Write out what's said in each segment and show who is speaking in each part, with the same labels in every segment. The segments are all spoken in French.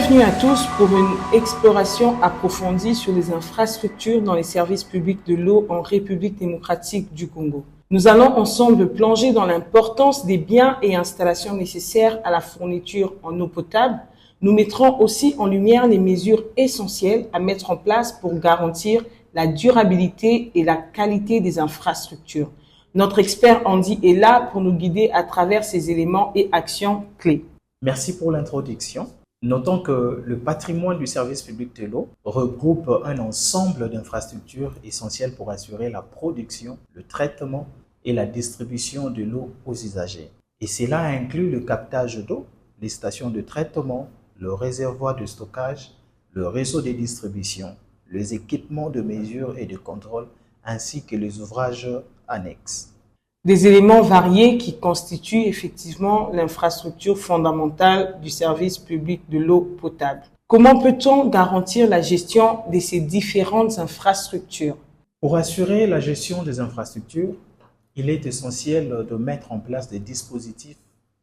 Speaker 1: Bienvenue à tous pour une exploration approfondie sur les infrastructures dans les services publics de l'eau en République démocratique du Congo. Nous allons ensemble plonger dans l'importance des biens et installations nécessaires à la fourniture en eau potable. Nous mettrons aussi en lumière les mesures essentielles à mettre en place pour garantir la durabilité et la qualité des infrastructures. Notre expert Andy est là pour nous guider à travers ces éléments et actions clés.
Speaker 2: Merci pour l'introduction. Notons que le patrimoine du service public de l'eau regroupe un ensemble d'infrastructures essentielles pour assurer la production, le traitement et la distribution de l'eau aux usagers. Et cela inclut le captage d'eau, les stations de traitement, le réservoir de stockage, le réseau de distribution, les équipements de mesure et de contrôle, ainsi que les ouvrages annexes.
Speaker 1: Des éléments variés qui constituent effectivement l'infrastructure fondamentale du service public de l'eau potable. Comment peut-on garantir la gestion de ces différentes infrastructures?
Speaker 2: Pour assurer la gestion des infrastructures, il est essentiel de mettre en place des dispositifs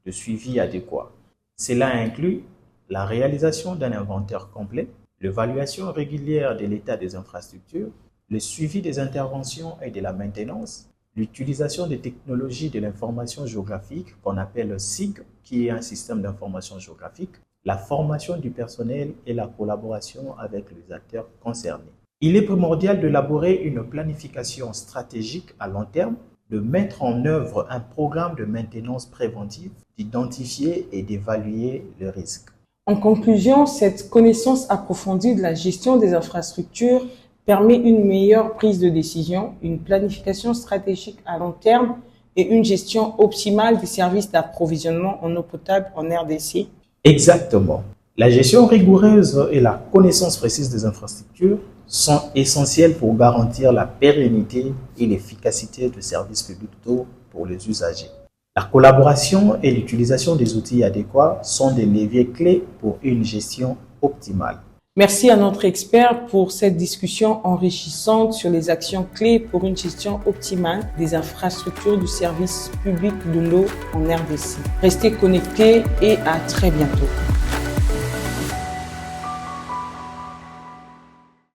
Speaker 2: de suivi adéquats. Cela inclut la réalisation d'un inventaire complet, l'évaluation régulière de l'état des infrastructures, le suivi des interventions et de la maintenance, l'utilisation des technologies de l'information géographique qu'on appelle SIG, qui est un système d'information géographique, la formation du personnel et la collaboration avec les acteurs concernés. Il est primordial d'élaborer une planification stratégique à long terme, de mettre en œuvre un programme de maintenance préventive, d'identifier et d'évaluer le risque.
Speaker 1: En conclusion, cette connaissance approfondie de la gestion des infrastructures permet une meilleure prise de décision, une planification stratégique à long terme et une gestion optimale des services d'approvisionnement en eau potable en RDC.
Speaker 2: Exactement. La gestion rigoureuse et la connaissance précise des infrastructures sont essentielles pour garantir la pérennité et l'efficacité du service public d'eau pour les usagers. La collaboration et l'utilisation des outils adéquats sont des leviers clés pour une gestion optimale.
Speaker 1: Merci à notre expert pour cette discussion enrichissante sur les actions clés pour une gestion optimale des infrastructures du service public de l'eau en RDC. Restez connectés et à très bientôt.